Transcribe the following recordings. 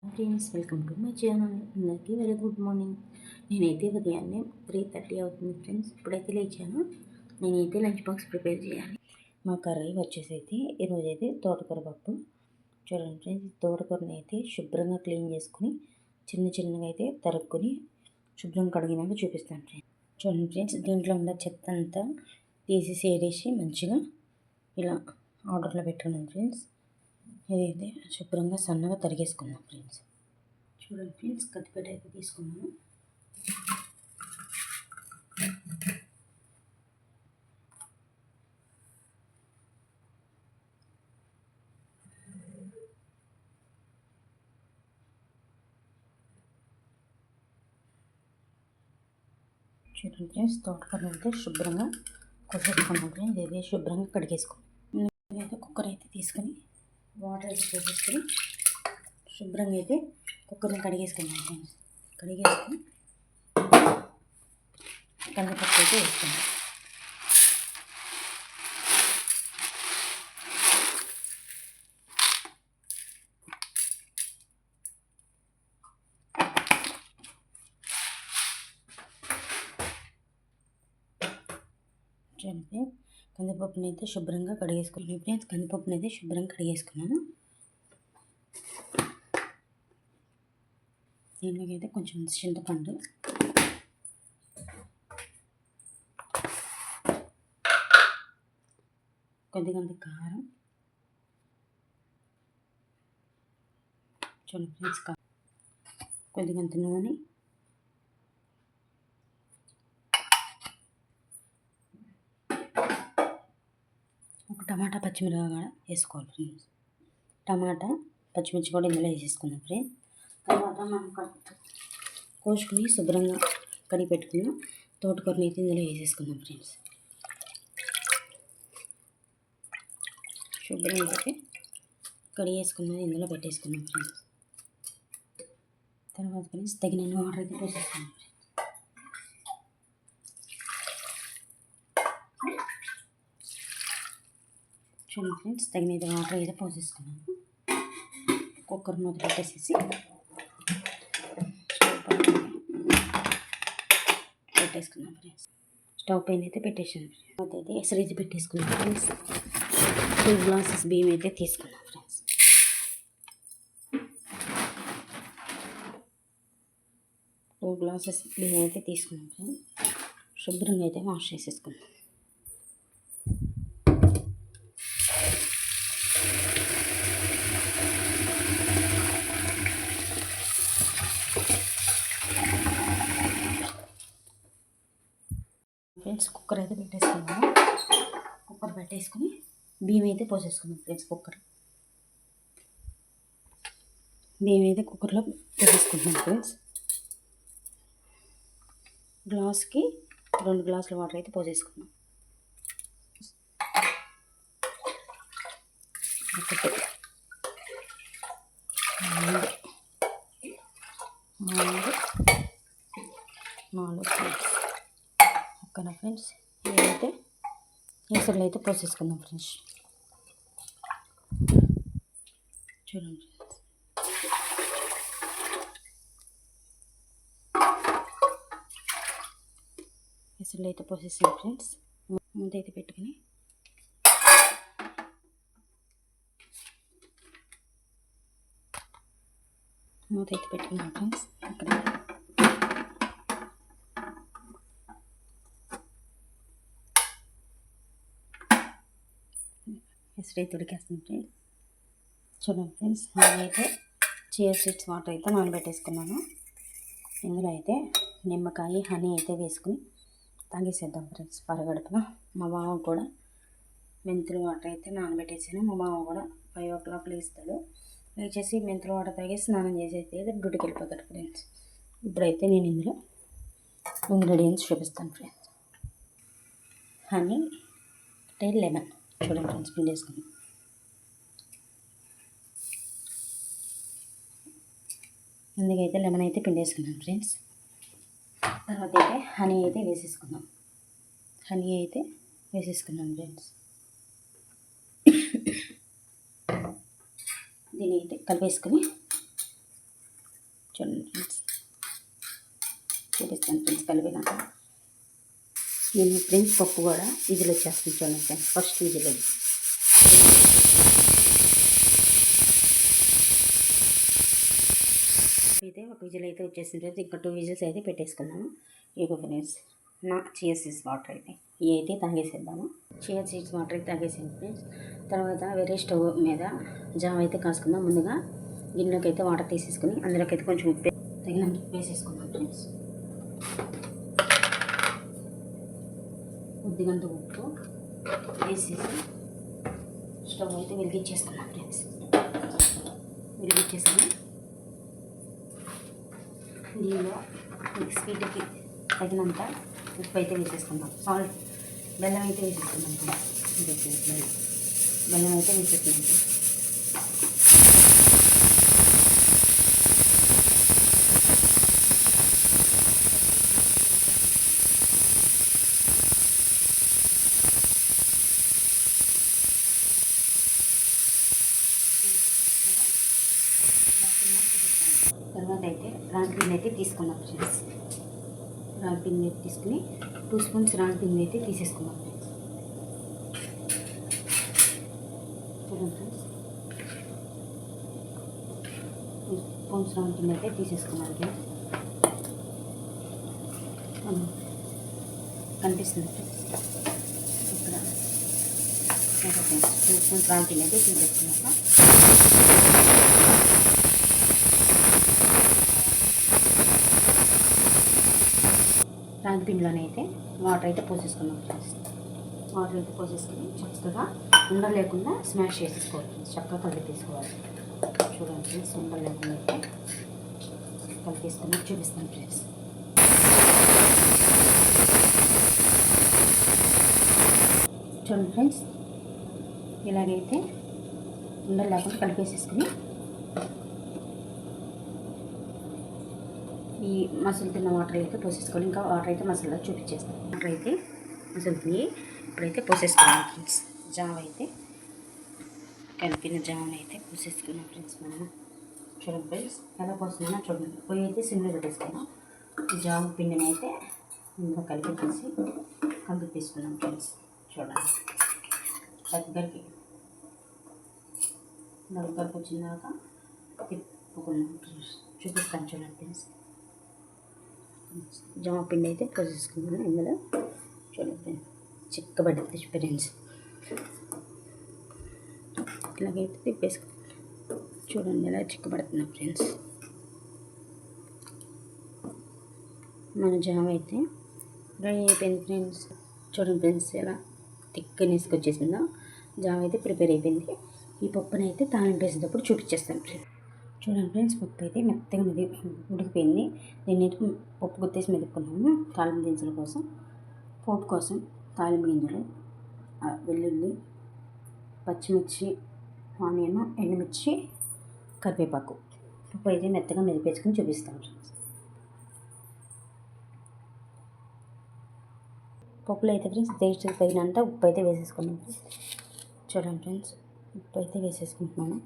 Friends, welcome to my channel. అందరికీ very good morning. నేనైతే ఉదయాన్నే 3:30 అవుతుంది ఫ్రెండ్స్. ఇప్పుడైతే లేచాను. నేనైతే లంచ్ బాక్స్ ప్రిపేర్ చేయాలి. మా కర్రీ వచ్చేసి అయితే ఈరోజైతే తోటకూర పప్పు. చూడండి ఫ్రెండ్స్, తోటకూరని అయితే శుభ్రంగా క్లీన్ చేసుకుని చిన్నగా అయితే తరుక్కుని శుభ్రంగా కడిగినాక చూపిస్తాను ఫ్రెండ్స్. చూడండి ఫ్రెండ్స్, దీంట్లో ఉన్న చెత్త అంతా తీసి ఏరేసి మంచిగా ఇలా ఆర్డర్లో పెట్టుకున్నాను ఫ్రెండ్స్. ఇదైతే శుభ్రంగా సన్నగా తరిగేసుకుందాం ఫ్రెండ్స్. చూడండి ఫ్రెండ్స్, కత్తిపేట అయితే తీసుకున్నాను. చూడండి ఫ్రెండ్స్, తోటకూర అయితే శుభ్రంగా కొట్టేసుకున్నాం ఫ్రెండ్స్. ఇదే శుభ్రంగా కడిగేసుకున్నాం. అయితే కుక్కర్ అయితే తీసుకొని వాటర్ అయితే వేసేసుకొని శుభ్రంగా అయితే కుక్కర్ని కడిగేసుకున్నాం ఫ్రెండ్స్. కడిగేసుకొని కందిపప్పు అయితే వేసుకున్నాం. చూడండి, కందిపప్పుని అయితే శుభ్రంగా కడిగేసుకున్నాను ఫ్రెండ్స్. కందిపప్పుని అయితే శుభ్రంగా కడిగేసుకున్నాను. దీనిలోకి అయితే కొంచెం చింతపండు, కొద్దిగా కారం, చూడండి ఫ్రెండ్స్, కొద్దిగా నూనె, ఒక టమాటా పచ్చిమిరపకాయ కూడా వేసుకోవాలి ఫ్రెండ్స్. టమాటా పచ్చిమిర్చి కూడా ఇందులో వేసేసుకుందాం ఫ్రెండ్స్. తర్వాత మనం కోసుకుని శుభ్రంగా కడిగి పెట్టుకున్నాం తోటకూరని అయితే ఇందులో వేసేసుకుందాం ఫ్రెండ్స్. శుభ్రంగా అయితే కడిగేసుకున్నది ఇందులో పెట్టేసుకున్నాం ఫ్రెండ్స్. తర్వాత ఫ్రెండ్స్ తగిన వాటర్ అయితే పోసేసుకున్నాం. చూడండి ఫ్రెండ్స్, తగిన వాటర్ అయితే పోసేసుకున్నాము. కుక్కర్ మూత పెట్టేసేసి పెట్టేసుకున్నాం ఫ్రెండ్స్. స్టవ్ పైన అయితే పెట్టేసాను. తర్వాత అయితే ఎసరు అయితే పెట్టేసుకున్నాం ఫ్రెండ్స్. 2 గ్లాసెస్ బియ్యం అయితే తీసుకున్నాం ఫ్రెండ్స్. 2 గ్లాసెస్ బియ్యం అయితే తీసుకున్నాం ఫ్రెండ్స్. శుభ్రంగా అయితే వాష్ చేసేసుకున్నాం. ఫ్రెండ్స్, కుక్కర్ అయితే పెట్టేసుకున్నాము. కుక్కర్ పెట్టేసుకుని బియ్యం అయితే పోసేసుకున్నాం ఫ్రెండ్స్. బియ్యం అయితే కుక్కర్లో పోసేసుకుంటున్నాం ఫ్రెండ్స్. గ్లాస్కి 2 గ్లాసుల వాటర్ అయితే పోసేసుకున్నాం. ఒకటి, 4 ఫ్రెండ్స్. ఓకేనా ఫ్రెండ్స్, ఇదైతే ఎసరులో అయితే పోసేసుకుందాం ఫ్రెండ్స్. చూడండి, ఎసరులో అయితే పోసేసాం ఫ్రెండ్స్. మూత అయితే పెట్టుకుని పెట్టుకున్నాం ఫ్రెండ్స్. అక్కడ ఎసరు అయితే ఉడికేస్తుంది ఫ్రెండ్స్. చూడండి ఫ్రెండ్స్, నేనైతే చియా సీడ్స్ వాటర్ అయితే నానబెట్టేసుకున్నాను. ఇందులో అయితే నిమ్మకాయ, హనీ అయితే వేసుకుని తాగేసేద్దాం ఫ్రెండ్స్ పరగడుపున. మా బావ కూడా మెంతులు వాటర్ అయితే నానబెట్టేసాను. మా బావ కూడా 5 o'clock లేస్తాడు. లేచేసి మెంతులు వాటర్ తాగేసి స్నానం చేసి అయితే డ్యూటీకి వెళ్ళిపోతాడు ఫ్రెండ్స్. ఇప్పుడైతే నేను ఇందులో ఇంగ్రీడియంట్స్ చూపిస్తాను ఫ్రెండ్స్. హనీ, లెమన్, చూడండి ఫ్రెండ్స్, పిండేసుకుని అందుకైతే లెమన్ అయితే పిండేసుకున్నాను ఫ్రెండ్స్. తర్వాత అయితే హనీ అయితే వేసేసుకున్నాం ఫ్రెండ్స్. దీని అయితే కలిపేసుకుని చూడండి ఫ్రెండ్స్, చూపిస్తాను ఫ్రెండ్స్ కలిపినాక. నేను ఫ్రెండ్స్ పప్పు కూడా విజిల్ వచ్చేస్తుంది చూడండి ఫ్రెండ్స్. ఫస్ట్ విజిల్ అది అయితే ఒక విజిల్ అయితే వచ్చేసింది ఫ్రెండ్స్. ఇంకా 2 విజిల్స్ అయితే పెట్టేసుకున్నాను. ఇక ఫ్రెండ్స్ నా చియా సీడ్స్ వాటర్ అయితే ఇవి అయితే తాగేసేద్దాము. చియా సీడ్స్ వాటర్ అయితే తాగేసాను ఫ్రెండ్స్. తర్వాత వేరే స్టవ్ మీద జావ అయితే కాసుకుందాం. ముందుగా గిన్నెలోకి అయితే వాటర్ తీసేసుకుని అందులోకి అయితే కొంచెం ఉప్పు తగినంత ఉప్పు వేసేసుకున్నాం ఫ్రెండ్స్. కొద్దిగంత ఉప్పు వేసేసి స్టవ్ అయితే వెలిగించేసుకున్నాం ఫ్రెండ్స్. వెలిగించేసుకుని దీనిలో స్వీట్కి తగినంత ఉప్పు అయితే వేసేసుకుందాం. సాల్ట్ బెల్లం అయితే వేసేసుకుందాం ఫ్రెండ్స్. బెల్లం అయితే వేసేసుకున్నాం ఫ్రెండ్స్. తర్వాత అయితే రాగి పిండి అయితే తీసుకున్నాం ఫ్రెండ్స్. రాగి పిండి అయితే తీసుకుని 2 స్పూన్స్ రాగి పిండి అయితే తీసేసుకున్నాం ఫ్రెండ్స్. చూడండి ఫ్రెండ్స్, 2 స్పూన్స్ రాగి పిండి అయితే తీసేసుకున్నాం ఫ్రెండ్స్. కనిపిస్తుంది ఫ్రెండ్స్ ఇక్కడ. 2 స్పూన్స్ రాగి పిండి అయితే తీసేసుకున్నాక రాగి పిండిలోనే అయితే వాటర్ అయితే పోసేసుకున్నాం ఫ్రెండ్స్. వాటర్ అయితే పోసేసుకుని చక్కగా ఉండలు లేకుండా స్మాష్ చేసేసుకోవాలి ఫ్రెండ్స్. చక్కగా కలిపేసుకోవాలి. చూడండి ఫ్రెండ్స్, ఉండలు లేకుండా అయితే కలిపేసుకుని చూపిస్తాను ఫ్రెండ్స్. చూడండి ఫ్రెండ్స్, ఇలాగైతే ఉండలు లేకుండా కలిపేసేసుకుని ఈ మసులుతున్న వాటర్ అయితే పోసేసుకోవాలి. ఇంకా వాటర్ అయితే మసాలా చూపించేస్తాను. వాటర్ అయితే మసులుతుంది. ఇప్పుడైతే పోసేసుకున్నాం ఫ్రెండ్స్. జావ అయితే కలిపిన జావని అయితే పోసేసుకున్నాం ఫ్రెండ్స్. మనము చూడండి ఫ్రెండ్స్, ఎలా పోస్తున్నానో చూడండి. పొయ్యి అయితే సిమ్లో పెట్టేసుకున్నాం. జావ పిండిని అయితే ఇందులో కలిపేసుకున్నాం ఫ్రెండ్స్. చూడండి, దగ్గరికి వచ్చినాక తిప్పుకున్నాం ఫ్రెండ్స్. చూపిస్తాను చూడండి ఫ్రెండ్స్. జామ పిండి అయితే పోసేసుకున్నాను ఇందులో. చూడండి చిక్కబడుతుంది ఫ్రెండ్స్. ఇలాగైతే తిప్పేసుకో. చూడండి ఎలా చిక్కబడుతున్నా ఫ్రెండ్స్. మన జామ అయితే రెడీ అయిపోయింది ఫ్రెండ్స్. చూడండి ఫ్రెండ్స్, ఎలా థిక్నెస్కి వచ్చేసిందో జామ అయితే ప్రిపేర్ అయిపోయింది. ఈ పప్పుని అయితే తాలింపు వేసేటప్పుడు చూపించేస్తాను ఫ్రెండ్స్. చూడండి ఫ్రెండ్స్, పప్పు అయితే మెత్తగా ఉడికిపోయింది. దీన్ని పప్పు గుత్తేసి మెదుపుకున్నాము తాలింపు దినుసుల కోసం. పోపు కోసం తాలింపు గింజలు, వెల్లుల్లి, పచ్చిమిర్చి, ఆనియన్, ఎండుమిర్చి, కరివేపాకు. పప్పు అయితే మెత్తగా మెదిపేసుకుని చూపిస్తాను ఫ్రెండ్స్. పప్పులో అయితే ఫ్రెండ్స్ టేస్ట్కి తగినంత ఉప్పు అయితే వేసేసుకున్నాం. చూడండి ఫ్రెండ్స్, ఉప్పు అయితే వేసేసుకుంటున్నాను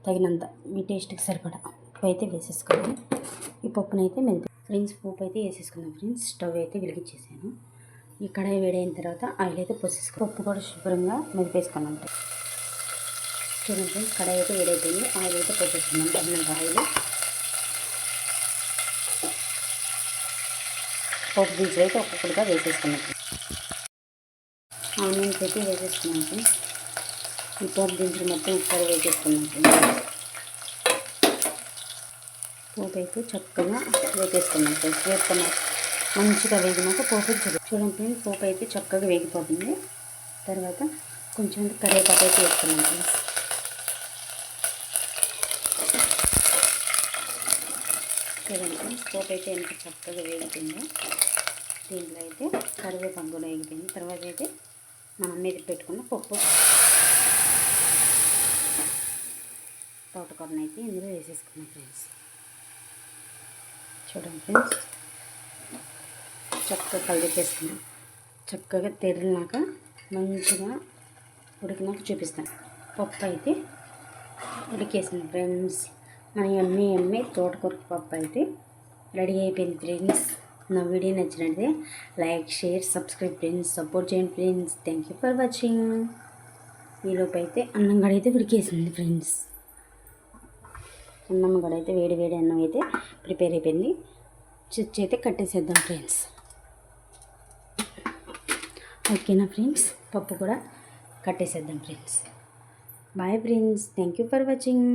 తగినంత. మీ టేస్ట్కి సరిపడా ఉప్పు అయితే వేసేసుకోండి. ఈ పప్పునైతే అయితే ఫ్రెండ్స్ పోపు అయితే వేసేసుకున్నాం ఫ్రెండ్స్. స్టవ్ అయితే వెలిగించేసాను. ఈ కడాయి వేడైన తర్వాత ఆయిల్ అయితే పోసేసుకున్నాం. పప్పు కూడా శుభ్రంగా మెదిపేసుకున్నాం. చూడండి ఫ్రెండ్స్, కడాయి అయితే వేడైపోయింది. ఆయిల్ అయితే పోసేసుకున్నాం. తగినంత ఆయిల్. పప్పు దినుసులు అయితే ఒక్కొక్కటిగా వేసేసుకున్నాం. ఆనియన్స్ అయితే వేసేసుకున్నాం ఫ్రెండ్స్. ఈ పోపు దినుసులు మొత్తం ఒకసారి వేసేసుకున్నాం ఫ్రెండ్స్. పోపు అయితే చక్కగా వేపేసుకున్నాం ఫ్రెండ్స్. వేపుకున్నాం మంచిగా వేగినాక పోపు చూడండి ఫ్రెండ్స్, పోపు అయితే చక్కగా వేగిపోతుంది. తర్వాత కొంచెం కరివేపాకు అయితే వేసుకున్నాం ఫ్రెండ్స్. చూడండి ఫ్రెండ్స్, పోపు అయితే ఎంత చక్కగా వేగుతుందో. దీంట్లో అయితే కరివేపాకు కూడా వేగిపోయింది. తర్వాత అయితే మనం మీద పెట్టుకున్న పప్పు తోటకూరను అయితే ఇందులో వేసేసుకున్నాం ఫ్రెండ్స్. చూడండి ఫ్రెండ్స్, చక్కగా కలిపేసుకున్నాం. చక్కగా తెరినాక మంచిగా ఉడికినాక చూపిస్తాను. పప్పు అయితే ఉడికేసింది ఫ్రెండ్స్. మన ఎమ్మి తోటకూర పప్పు అయితే రెడీ అయిపోయింది ఫ్రెండ్స్. నా వీడియో నచ్చినట్లయితే like, share, subscribe friends. Support చేయండి friends. Thank you for watching. ఈలోపు అయితే అన్నం గడైతే ఉడికేసింది ఫ్రెండ్స్. అన్నం గడైతే వేడి అన్నం అయితే ప్రిపేర్ అయిపోయింది. చిచ్చు అయితే కట్టేసేద్దాం ఫ్రెండ్స్. ఓకేనా ఫ్రెండ్స్, పప్పు కూడా కట్టేసేద్దాం friends. Bye friends, thank you for watching.